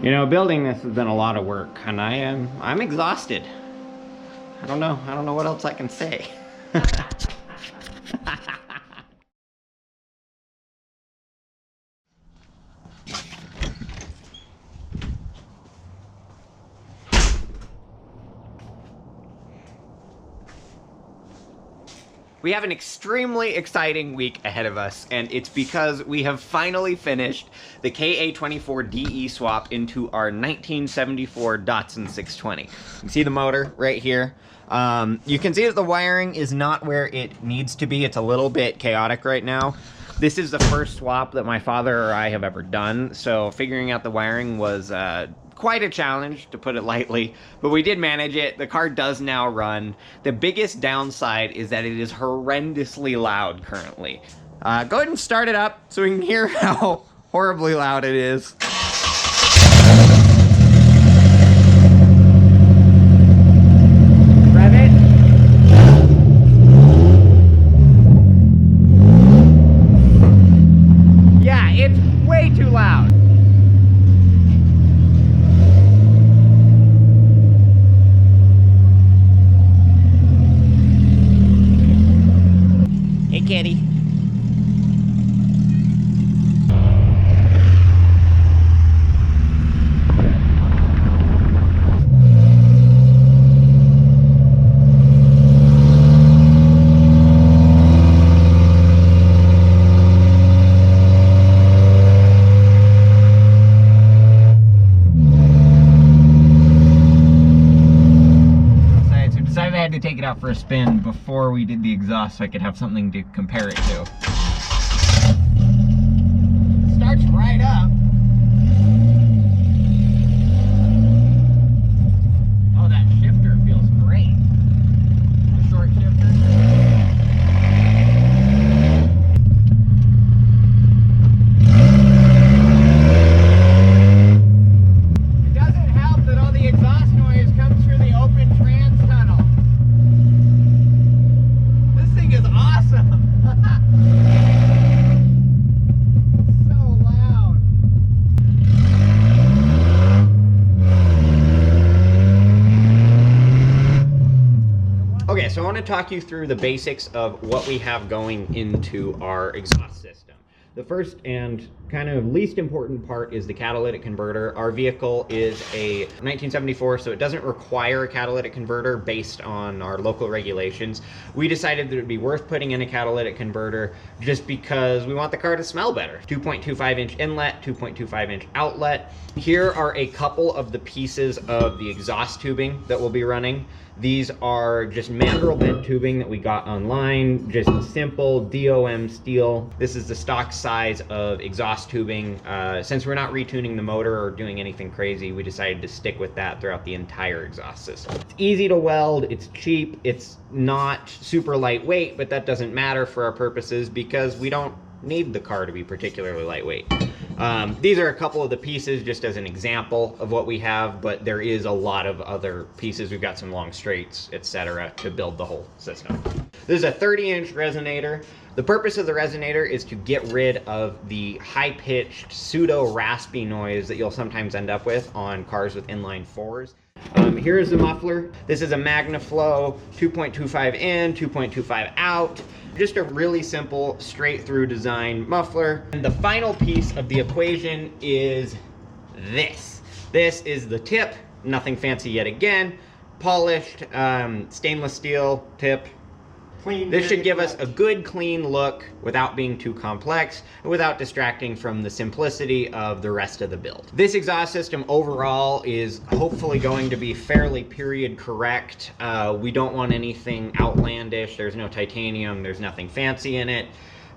You know, building this has been a lot of work, and I'm exhausted. I don't know what else I can say. We have an extremely exciting week ahead of us, and it's because we have finally finished the KA24DE swap into our 1974 Datsun 620. You can see the motor right here. You can see that the wiring is not where it needs to be. It's a little bit chaotic right now. This is the first swap that my father or I have ever done, so figuring out the wiring was quite a challenge, to put it lightly, but we did manage it. The car does now run. The biggest downside is that it is horrendously loud currently. Go ahead and start it up so we can hear how horribly loud it is. Rev it. Yeah, it's way too loud. Kitty. To take it out for a spin before we did the exhaust so I could have something to compare it to. Starts right up. Oh, that shifter feels great. The short shifter. It doesn't help that all the exhaust noise comes through the open trans tunnel. Is awesome. So loud. Okay, so I want to talk you through the basics of what we have going into our exhaust system. The first and kind of least important part is the catalytic converter. Our vehicle is a 1974, so it doesn't require a catalytic converter based on our local regulations. We decided that it would be worth putting in a catalytic converter just because we want the car to smell better. 2.25 inch inlet, 2.25 inch outlet. Here are a couple of the pieces of the exhaust tubing that we'll be running. These are just mandrel bent tubing that we got online, just simple DOM steel. This is the stock size of exhaust tubing. Since we're not retuning the motor or doing anything crazy, we decided to stick with that throughout the entire exhaust system. It's easy to weld, it's cheap, it's not super lightweight, but that doesn't matter for our purposes because we don't need the car to be particularly lightweight. These are a couple of the pieces just as an example of what we have, but there is a lot of other pieces. We've got some long straights, etc., to build the whole system. This is a 30-inch resonator. The purpose of the resonator is to get rid of the high-pitched, pseudo-raspy noise that you'll sometimes end up with on cars with inline fours. Here is the muffler. This is a MagnaFlow 2.25 in, 2.25 out. Just a really simple, straight-through design muffler. And the final piece of the equation is this. This is the tip, nothing fancy yet again. Polished stainless steel tip. This should give us a good clean look without being too complex and without distracting from the simplicity of the rest of the build. This exhaust system overall is hopefully going to be fairly period correct. We don't want anything outlandish. There's no titanium, there's nothing fancy in it.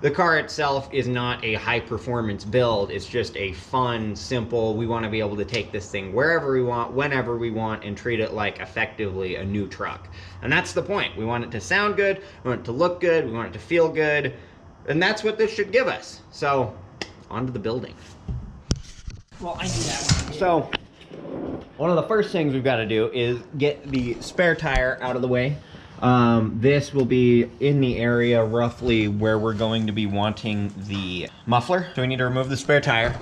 The car itself is not a high performance build. It's just a fun, simple, we want to be able to take this thing wherever we want, whenever we want, and treat it like effectively a new truck. And that's the point. We want it to sound good, we want it to look good, we want it to feel good, and that's what this should give us. So, on to the building. Well, I knew that one. So, one of the first things we've got to do is get the spare tire out of the way. This will be in the area roughly where we're going to be wanting the muffler. So we need to remove the spare tire.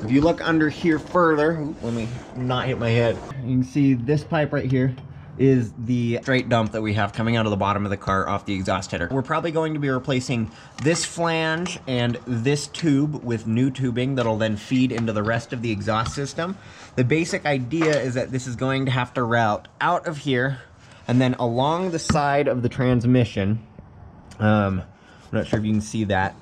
If you look under here further, let me not hit my head. You can see this pipe right here is the straight dump that we have coming out of the bottom of the car off the exhaust header. We're probably going to be replacing this flange and this tube with new tubing that'll then feed into the rest of the exhaust system. The basic idea is that this is going to have to route out of here and then along the side of the transmission. I'm not sure if you can see that.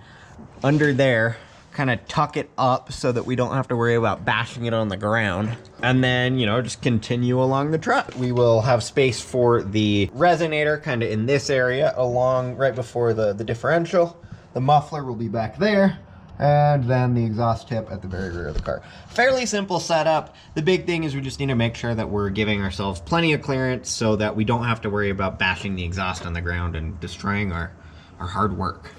Under there, kind of tuck it up so that we don't have to worry about bashing it on the ground. And then, you know, just continue along the truck. We will have space for the resonator kind of in this area along right before the differential. The muffler will be back there. And then the exhaust tip at the very rear of the car. Fairly simple setup. The big thing is we just need to make sure that we're giving ourselves plenty of clearance so that we don't have to worry about bashing the exhaust on the ground and destroying our hard work.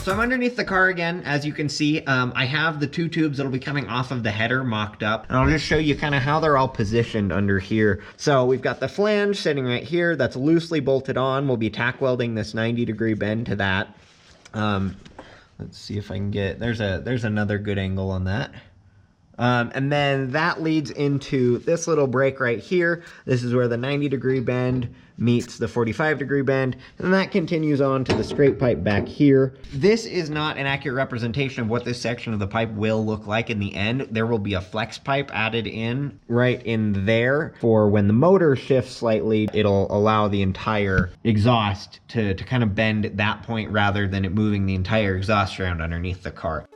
So I'm underneath the car again, as you can see. I have the two tubes that'll be coming off of the header mocked up, and I'll just show you kind of how they're all positioned under here. So we've got the flange sitting right here that's loosely bolted on. We'll be tack welding this 90-degree bend to that. Let's see if I can get, there's another good angle on that. And then that leads into this little break right here. This is where the 90-degree bend meets the 45-degree bend, and that continues on to the straight pipe back here. This is not an accurate representation of what this section of the pipe will look like in the end. There will be a flex pipe added in right in there for when the motor shifts slightly. It'll allow the entire exhaust to kind of bend at that point rather than it moving the entire exhaust around underneath the car.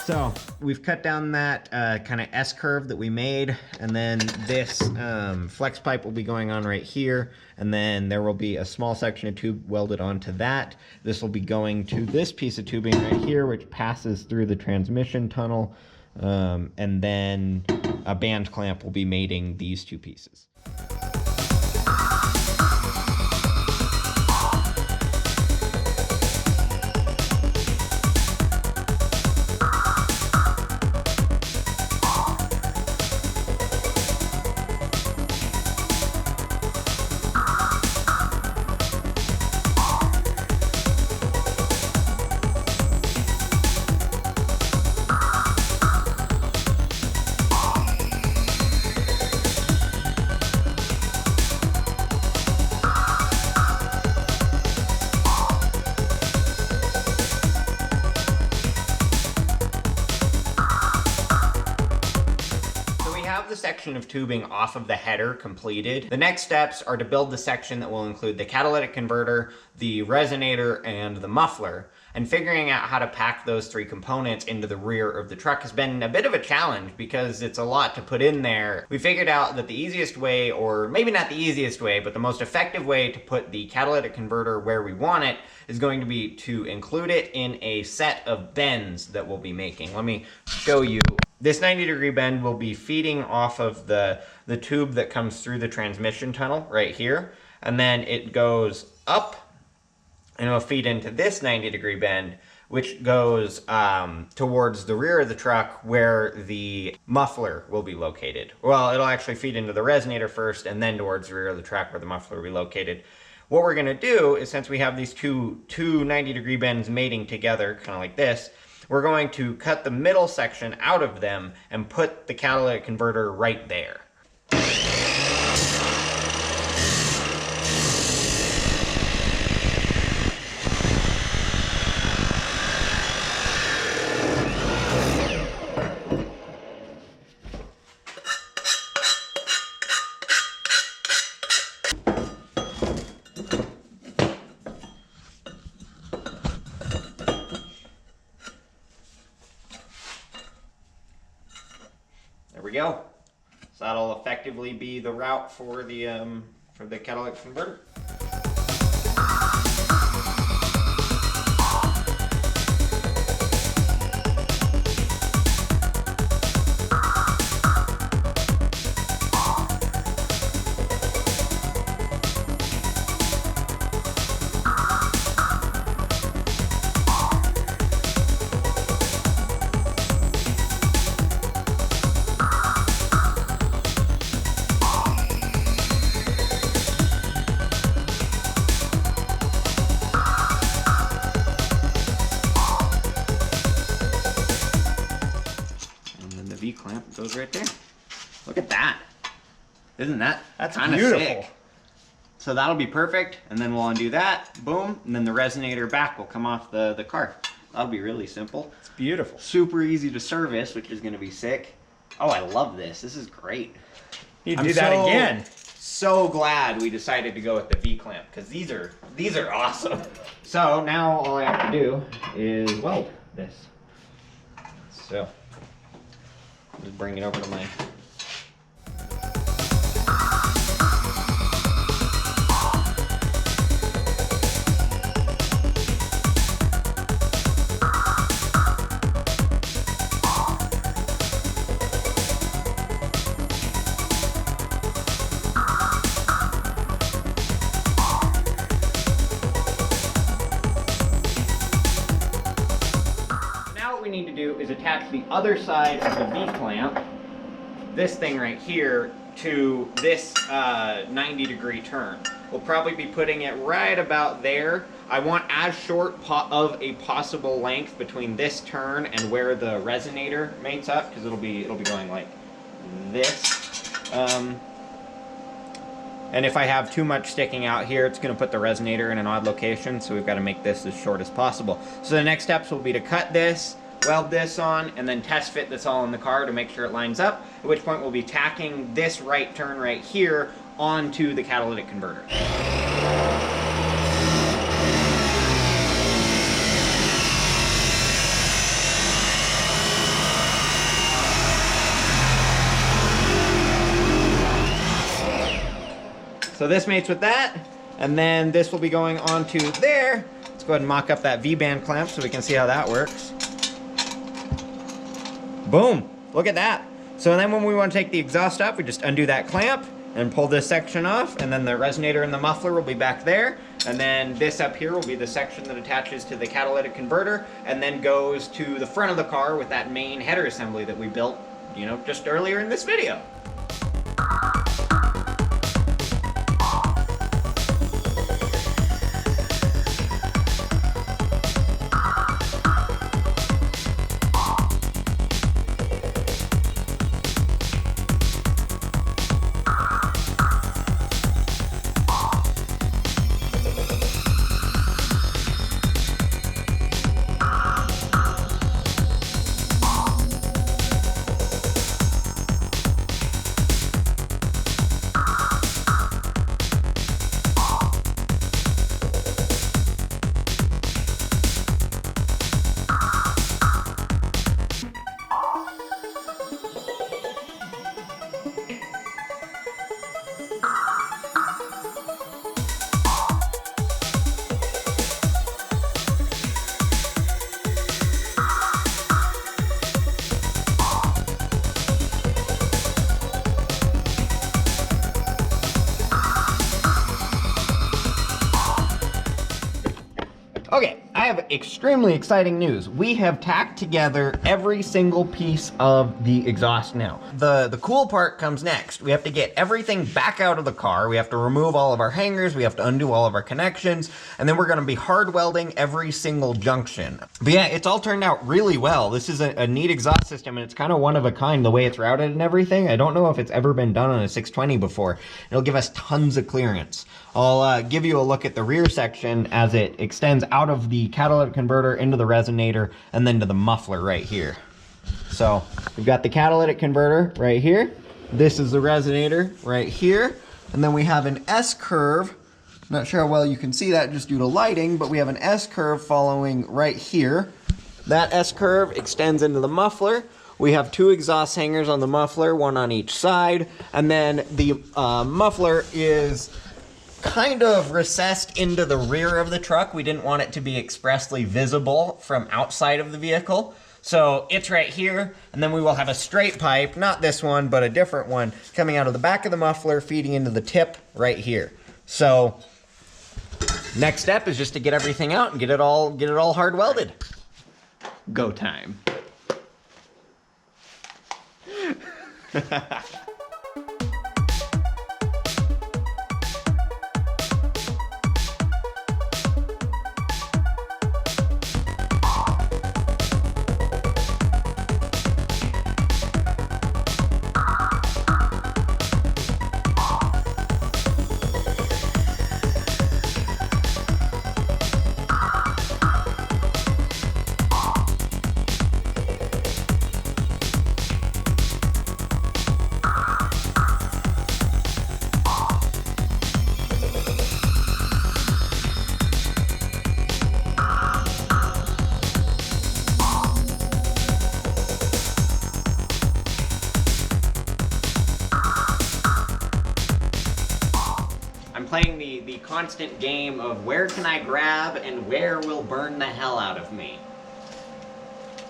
So we've cut down that kind of S curve that we made, and then this flex pipe will be going on right here, and then there will be a small section of tube welded onto that. This will be going to this piece of tubing right here, which passes through the transmission tunnel, and then a band clamp will be mating these two pieces. the section of tubing off of the header completed, the next steps are to build the section that will include the catalytic converter, the resonator, and the muffler. And figuring out how to pack those three components into the rear of the truck has been a bit of a challenge because it's a lot to put in there. We figured out that the easiest way, or maybe not the easiest way, but the most effective way to put the catalytic converter where we want it is going to be to include it in a set of bends that we'll be making. Let me show you. This 90-degree bend will be feeding off of the tube that comes through the transmission tunnel right here, and then it goes up and it'll feed into this 90-degree bend, which goes towards the rear of the truck where the muffler will be located. Well, it'll actually feed into the resonator first and then towards the rear of the truck where the muffler will be located. What we're going to do is, since we have these two 90-degree bends mating together, kind of like this, we're going to cut the middle section out of them and put the catalytic converter right there. There we go. So that'll effectively be the route for the catalytic converter. V-clamp goes right there. Look at that. Isn't that's kind of sick? So that'll be perfect, and then we'll undo that, boom, and then the resonator back will come off the car. That'll be really simple. It's beautiful. Super easy to service, which is going to be sick. Oh, I love this. This is great. You do that again. So glad we decided to go with the V-clamp, because these are awesome. So now all I have to do is weld this. So just bring it over to my... need to do is attach the other side of the V-clamp, this thing right here, to this 90-degree turn. We'll probably be putting it right about there. I want as short of a possible length between this turn and where the resonator mates up, because it'll be going like this. And if I have too much sticking out here, it's going to put the resonator in an odd location, so we've got to make this as short as possible. So the next steps will be to cut this, weld this on, and then test fit this all in the car to make sure it lines up, at which point we'll be tacking this right turn right here onto the catalytic converter. So this mates with that, and then this will be going onto there. Let's go ahead and mock up that V-band clamp so we can see how that works. Boom, look at that. So then when we want to take the exhaust up, we just undo that clamp and pull this section off, and then the resonator and the muffler will be back there, and then this up here will be the section that attaches to the catalytic converter and then goes to the front of the car with that main header assembly that we built, you know, just earlier in this video. extremely exciting news. We have tacked together every single piece of the exhaust now. The cool part comes next. We have to get everything back out of the car. We have to remove all of our hangers. We have to undo all of our connections. And then we're gonna be hard welding every single junction. But yeah, it's all turned out really well. This is a neat exhaust system, and it's kind of one of a kind the way it's routed and everything. I don't know if it's ever been done on a 620 before. It'll give us tons of clearance. I'll give you a look at the rear section as it extends out of the catalytic converter into the resonator and then to the muffler right here. So we've got the catalytic converter right here. This is the resonator right here. And then we have an S-curve. Not sure how well you can see that just due to lighting, but we have an S-curve following right here. That S-curve extends into the muffler. We have two exhaust hangers on the muffler, one on each side. And then the muffler is kind of recessed into the rear of the truck. We didn't want it to be expressly visible from outside of the vehicle. So it's right here, and then we will have a straight pipe, not this one, but a different one, coming out of the back of the muffler, feeding into the tip right here. So next step is just to get everything out and get it all hard welded. Go time. Playing the constant game of where can I grab and where will burn the hell out of me.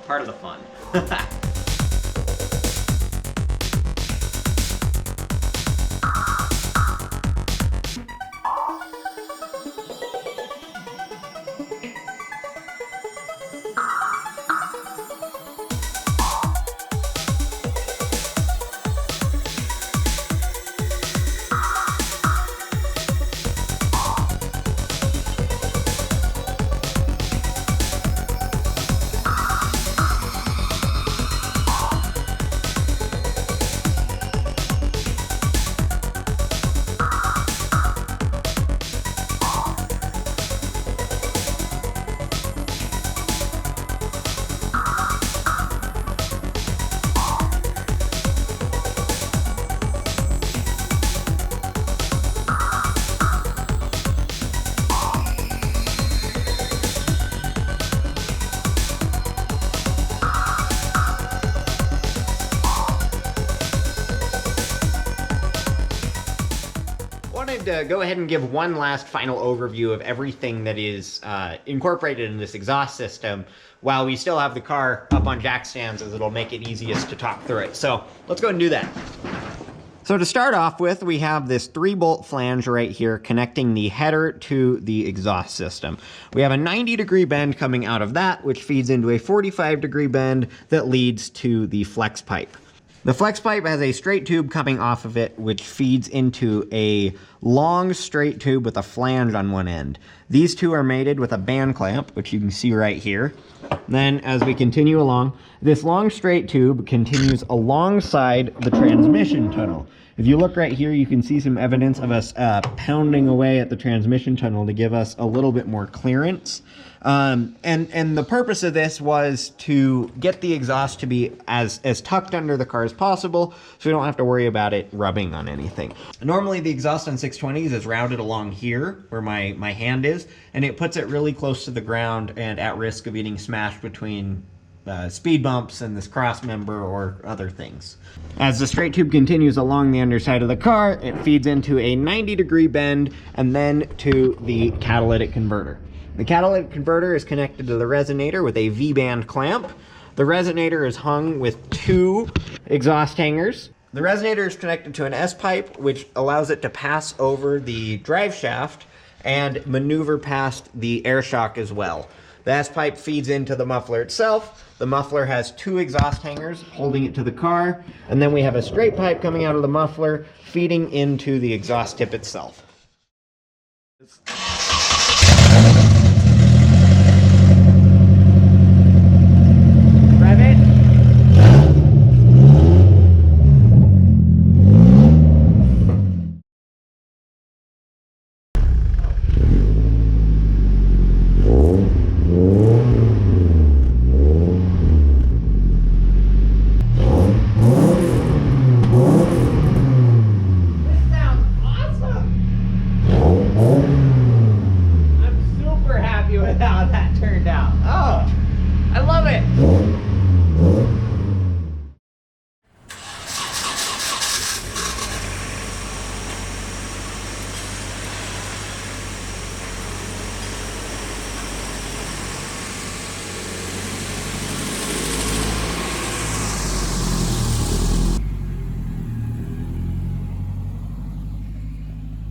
Part of the fun. To go ahead and give one last final overview of everything that is incorporated in this exhaust system while we still have the car up on jack stands, as it'll make it easiest to talk through it. So let's go and do that. So to start off with, we have this 3-bolt flange right here connecting the header to the exhaust system. We have a 90-degree bend coming out of that, which feeds into a 45-degree bend that leads to the flex pipe. The flex pipe has a straight tube coming off of it, which feeds into a long straight tube with a flange on one end. These two are mated with a band clamp, which you can see right here. Then, as we continue along, this long straight tube continues alongside the transmission tunnel. If you look right here, you can see some evidence of us pounding away at the transmission tunnel to give us a little bit more clearance. And the purpose of this was to get the exhaust to be as tucked under the car as possible, so we don't have to worry about it rubbing on anything. Normally the exhaust on 620s is routed along here, where my hand is, and it puts it really close to the ground and at risk of getting smashed between speed bumps and this cross member or other things. As the straight tube continues along the underside of the car, it feeds into a 90-degree bend and then to the catalytic converter. The catalytic converter is connected to the resonator with a V-band clamp. The resonator is hung with 2 exhaust hangers. The resonator is connected to an S-pipe, which allows it to pass over the drive shaft and maneuver past the air shock as well. The S pipe feeds into the muffler itself. The muffler has 2 exhaust hangers holding it to the car, and then we have a straight pipe coming out of the muffler feeding into the exhaust tip itself. Rev it. How that turned out. Oh, I love it.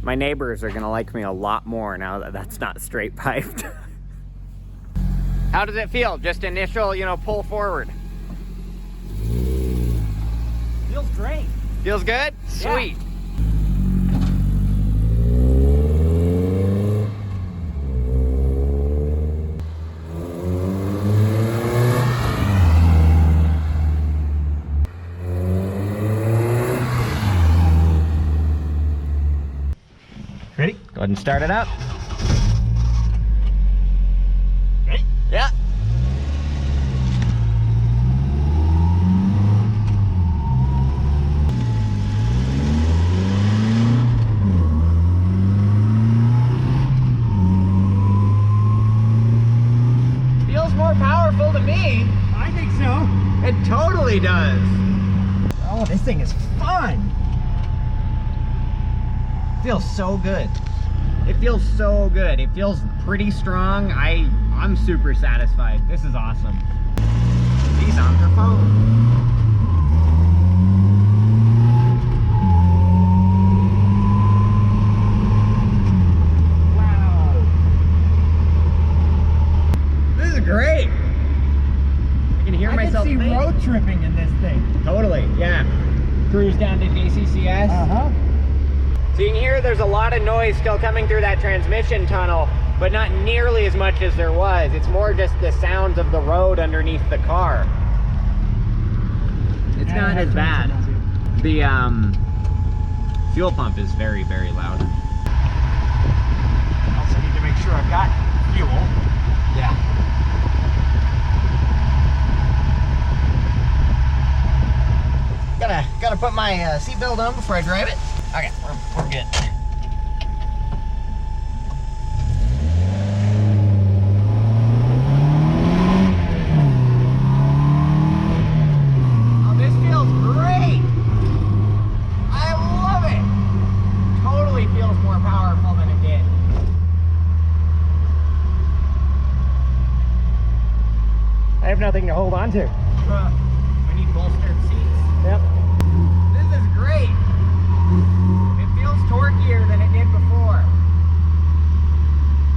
My neighbors are gonna like me a lot more now that that's not straight piped. How does it feel? Just initial, pull forward. Feels great. Feels good? Sweet. Yeah. Ready? Go ahead and start it up. Ready? Yeah. Feels more powerful to me. I think so. It totally does. Oh, this thing is fun. Feels so good. It feels so good. It feels pretty strong. I'm super satisfied. This is awesome. She's on her phone. Wow. This is great. I can hear myself I can see think. road tripping in this thing. Totally, yeah. Cruise down to DCCS. Uh-huh. So you can hear there's a lot of noise still coming through that transmission tunnel, but not nearly as much as there was. It's more just the sounds of the road underneath the car. It's not as bad. The fuel pump is very, very loud. Also need to make sure I've got fuel. Yeah. Gotta put my seatbelt on before I drive it. Okay, we're good. Oh, this feels great. I love it. Totally feels more powerful than it did. I have nothing to hold on to. I need bolstered seats. Yep. This is great. It feels torquier than it did before.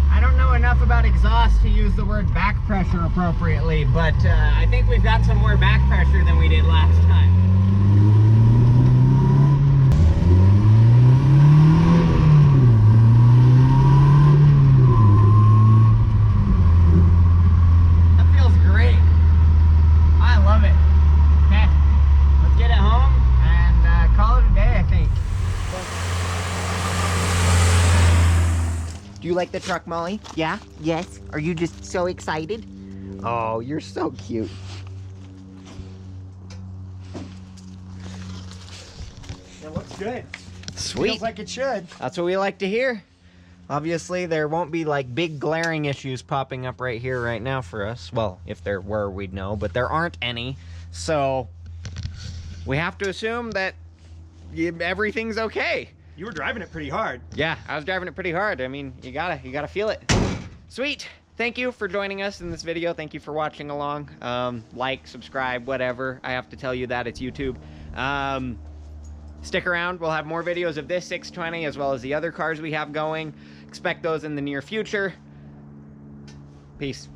I don't know enough about exhaust to use the word back pressure appropriately, but I think we've got some more back pressure than we did last time. That feels great. I love it. Okay, let's get it home and call it a day, I think. Do you like the truck, Molly? Yeah? Yes? Are you just so excited? Oh, you're so cute. It looks good. Sweet. Feels like it should. That's what we like to hear. Obviously, there won't be like big glaring issues popping up right here, right now for us. Well, if there were, we'd know, but there aren't any. So we have to assume that everything's okay. You were driving it pretty hard. Yeah, I was driving it pretty hard. I mean, you gotta feel it. Sweet. Thank you for joining us in this video. Thank you for watching along. Like, subscribe, whatever. I have to tell you that it's YouTube. Stick around. We'll have more videos of this 620 as well as the other cars we have going. Expect those in the near future. Peace.